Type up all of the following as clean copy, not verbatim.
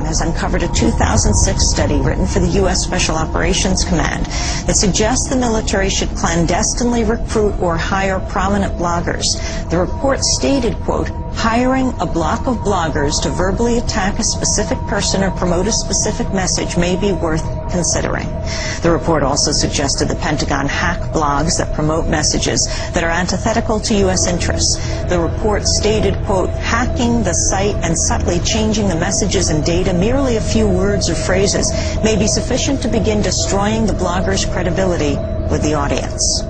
has uncovered a 2006 study written for the U.S. Special Operations Command that suggests the military should clandestinely recruit or hire prominent bloggers. The report stated, quote, hiring a block of bloggers to verbally attack a specific person or promote a specific message may be worth considering. The report also suggested the Pentagon hack blogs that promote messages that are antithetical to U.S. interests. The report stated, quote, hacking the site and subtly changing the messages and data, merely a few words or phrases, may be sufficient to begin destroying the blogger's credibility with the audience.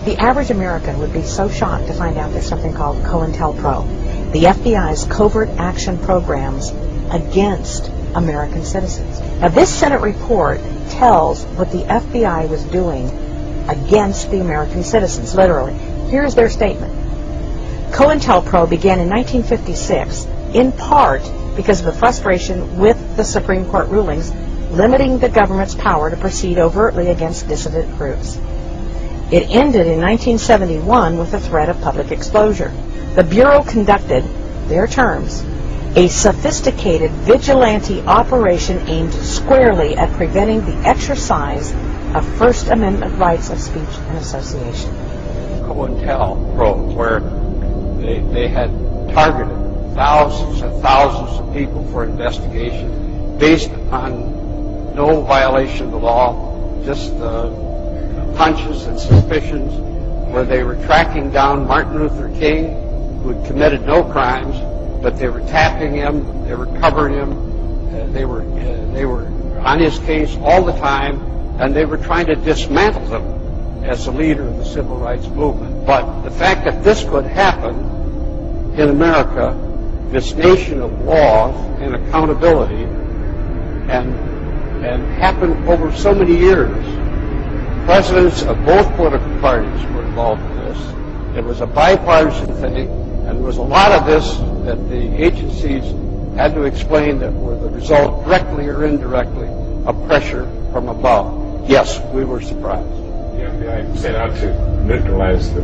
The average American would be so shocked to find out there's something called Cointelpro, the FBI's covert action programs against American citizens. Now, this Senate report tells what the FBI was doing against the American citizens, literally. Here's their statement. Cointelpro began in 1956, in part because of the frustration with the Supreme Court rulings limiting the government's power to proceed overtly against dissident groups. It ended in 1971 with the threat of public exposure. The Bureau conducted, their terms, a sophisticated vigilante operation aimed squarely at preventing the exercise of First Amendment rights of speech and association. Cointelpro, where they had targeted thousands and thousands of people for investigation based upon no violation of the law, just hunches and suspicions, where they were tracking down Martin Luther King, who had committed no crimes, but they were tapping him, they were covering him, they were on his case all the time, and they were trying to dismantle him as the leader of the civil rights movement. But the fact that this could happen in America, this nation of law and accountability, and happen over so many years. Presidents of both political parties were involved in this. It was a bipartisan thing, and there was a lot of this that the agencies had to explain that were the result, directly or indirectly, of pressure from above. Yes, we were surprised. The FBI set out to neutralize the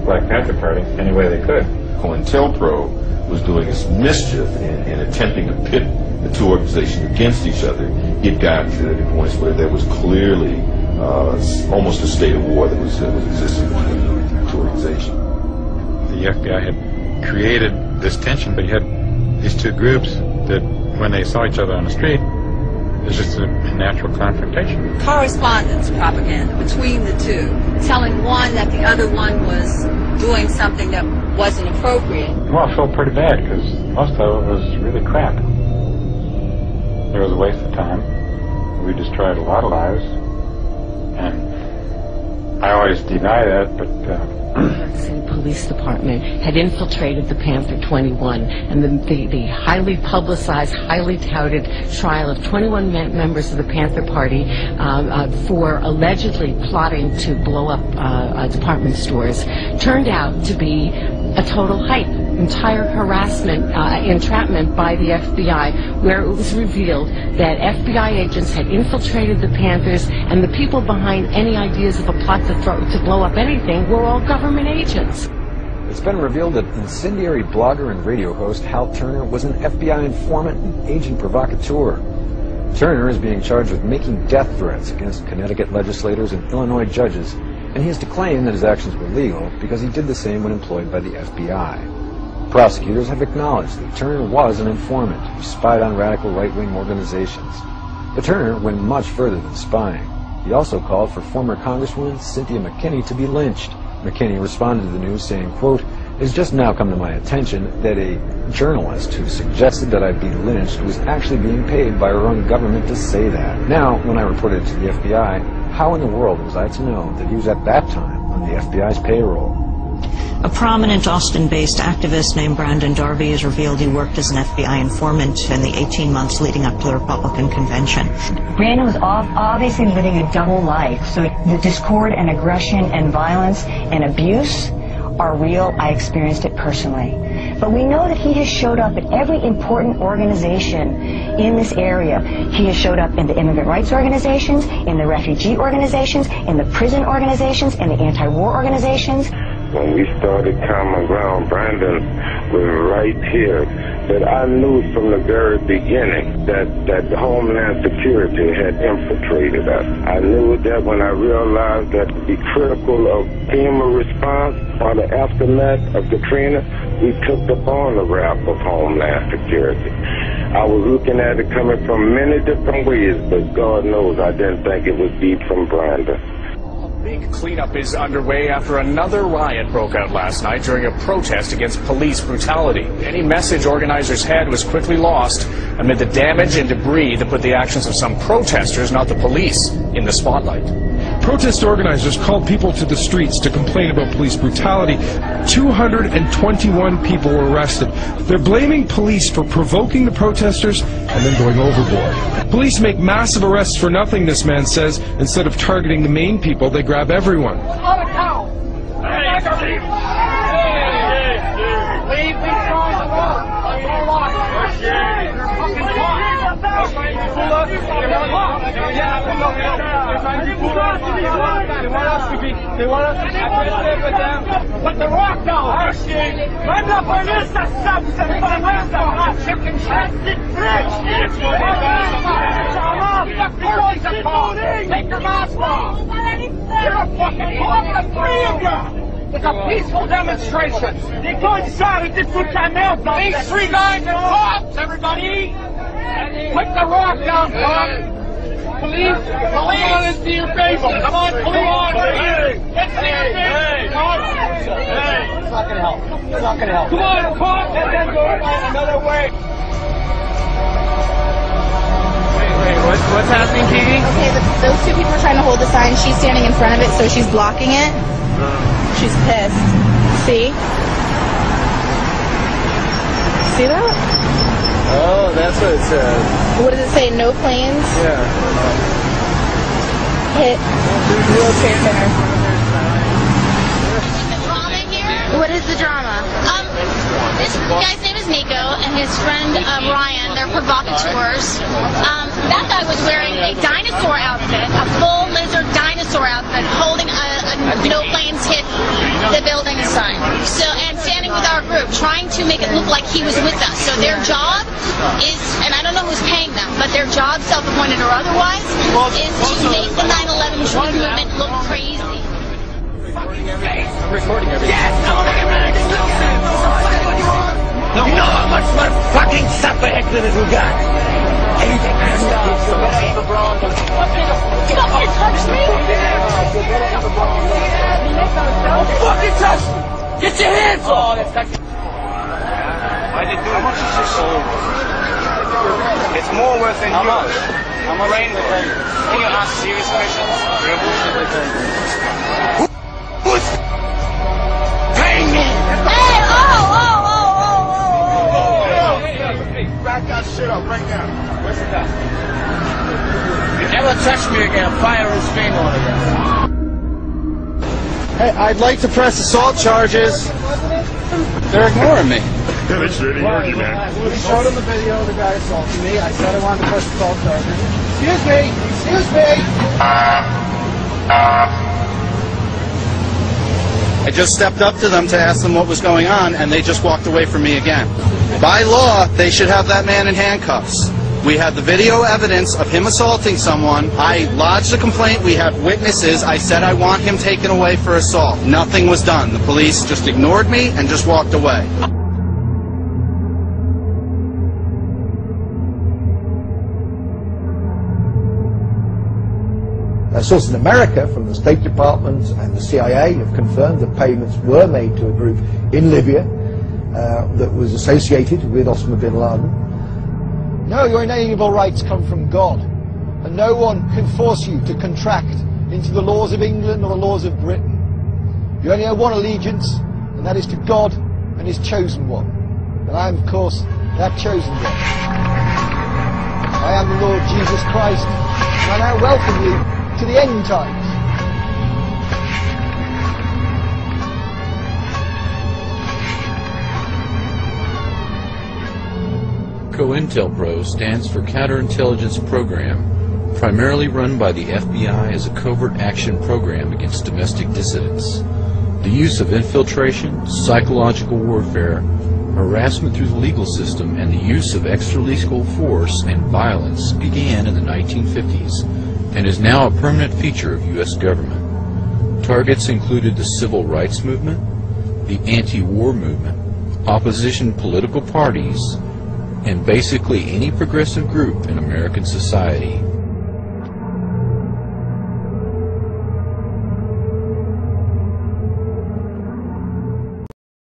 Black Panther Party any way they could. Cointelpro was doing its mischief in attempting to pit the two organizations against each other. It got to the points where there was clearly almost a state of war that was existing between the two organizations. The FBI had created this tension, but you had these two groups that, when they saw each other on the street, it was just a natural confrontation. Correspondence propaganda between the two, telling one that the other one was doing something that wasn't appropriate. Well, I felt pretty bad because most of it was really crap. It was a waste of time. We destroyed a lot of lives, and I always deny that, but the police department had infiltrated the Panther 21, and the highly publicized, highly touted trial of 21 members of the Panther Party for allegedly plotting to blow up department stores turned out to be a total hype, entire harassment, entrapment by the FBI, where it was revealed that FBI agents had infiltrated the Panthers, and the people behind any ideas of a plot to blow up anything were all government agents. It's been revealed that incendiary blogger and radio host Hal Turner was an FBI informant and agent provocateur. Turner is being charged with making death threats against Connecticut legislators and Illinois judges, and he is to claim that his actions were legal because he did the same when employed by the FBI. Prosecutors have acknowledged that Turner was an informant who spied on radical right-wing organizations. But Turner went much further than spying. He also called for former Congresswoman Cynthia McKinney to be lynched. McKinney responded to the news saying, quote, "It has just now come to my attention that a journalist who suggested that I be lynched was actually being paid by our own government to say that. Now, when I reported it to the FBI, how in the world was I to know that he was at that time on the FBI's payroll?" A prominent Austin-based activist named Brandon Darby has revealed he worked as an FBI informant in the 18 months leading up to the Republican convention. Brandon was obviously living a double life, so the discord and aggression and violence and abuse are real. I experienced it personally. But we know that he has showed up at every important organization in this area. He has showed up in the immigrant rights organizations, in the refugee organizations, in the prison organizations, in the anti-war organizations. When we started Common Ground, Brandon was right here But I knew from the very beginning that Homeland Security had infiltrated us. I knew that when I realized that to be critical of FEMA response or the aftermath of Katrina, we took upon the wrap of Homeland Security. I was looking at it coming from many different ways, but God knows I didn't think it would be from Brandon. Big cleanup is underway after another riot broke out last night during a protest against police brutality. Any message organizers had was quickly lost amid the damage and debris that put the actions of some protesters, not the police, in the spotlight. Protest organizers called people to the streets to complain about police brutality. 221 people were arrested. They're blaming police for provoking the protesters and then going overboard. Police make massive arrests for nothing, this man says. Instead of targeting the main people, they grab everyone. They want us to sit with them. Put the rock down. Chicken chested rich. Take your mask off. You're a fucking punk, the three of you. It's a peaceful demonstration. These three guys are cops, everybody. Put the rock down, punk. Police, it's to your face. Come on, police. It's to your face. It's not gonna help. It's not gonna help. Come on, punk. And then go another way. Wait, what's happening, Katie? Okay, those two people are trying to hold the sign. She's standing in front of it, so she's blocking it. She's pissed. See? See that? Oh, that's what it says. What does it say? No planes? Yeah. Hit World Trade Center. What is the drama? This guy's name is Nico, and his friend Ryan. They're provocateurs. That guy was wearing a dinosaur outfit, a full lizard dinosaur outfit, holding a no planes hit the building sign. So, and standing with our group, trying to make it look like he was with us. So their job is, and I don't know who's paying them, but their job, self-appointed or otherwise, is to make the 9/11 truth movement look crazy. I'm recording everything. Yes, I'm recording everything. You know how much more fucking supper excellence we got. Anything I stop. Get up, you touch me. Don't fucking touch me. Get your hands off. I didn't do it. How much is this sold? It's more worth than yours. I'm a rain. Can you ask serious questions? Who's paying me? Hey, Hey, back that shit up right now. Where's the gun? If you ever touch me again, fire his finger on again. Hey, I'd like to press assault charges. They're ignoring me. Yeah, they should ignore you, man. We showed them the video of the guy assaulting me. I said I wanted to press assault charges. Excuse me! Excuse me! I just stepped up to them to ask them what was going on, and they just walked away from me again. By law, they should have that man in handcuffs. We had the video evidence of him assaulting someone. I lodged a complaint. We have witnesses. I said I want him taken away for assault. Nothing was done. The police just ignored me and just walked away. Sources in America from the State Department and the CIA have confirmed that payments were made to a group in Libya that was associated with Osama bin Laden. No, your inalienable rights come from God, and no one can force you to contract into the laws of England or the laws of Britain. You only have one allegiance, and that is to God and His chosen one. And I am, of course, that chosen one. I am the Lord Jesus Christ, and I now welcome you to the end times. Cointelpro stands for Counterintelligence Program, primarily run by the FBI as a covert action program against domestic dissidents. The use of infiltration, psychological warfare, harassment through the legal system and the use of extralegal force and violence began in the 1950s and is now a permanent feature of U.S. government. Targets included the civil rights movement, the anti-war movement, opposition political parties, and basically any progressive group in American society.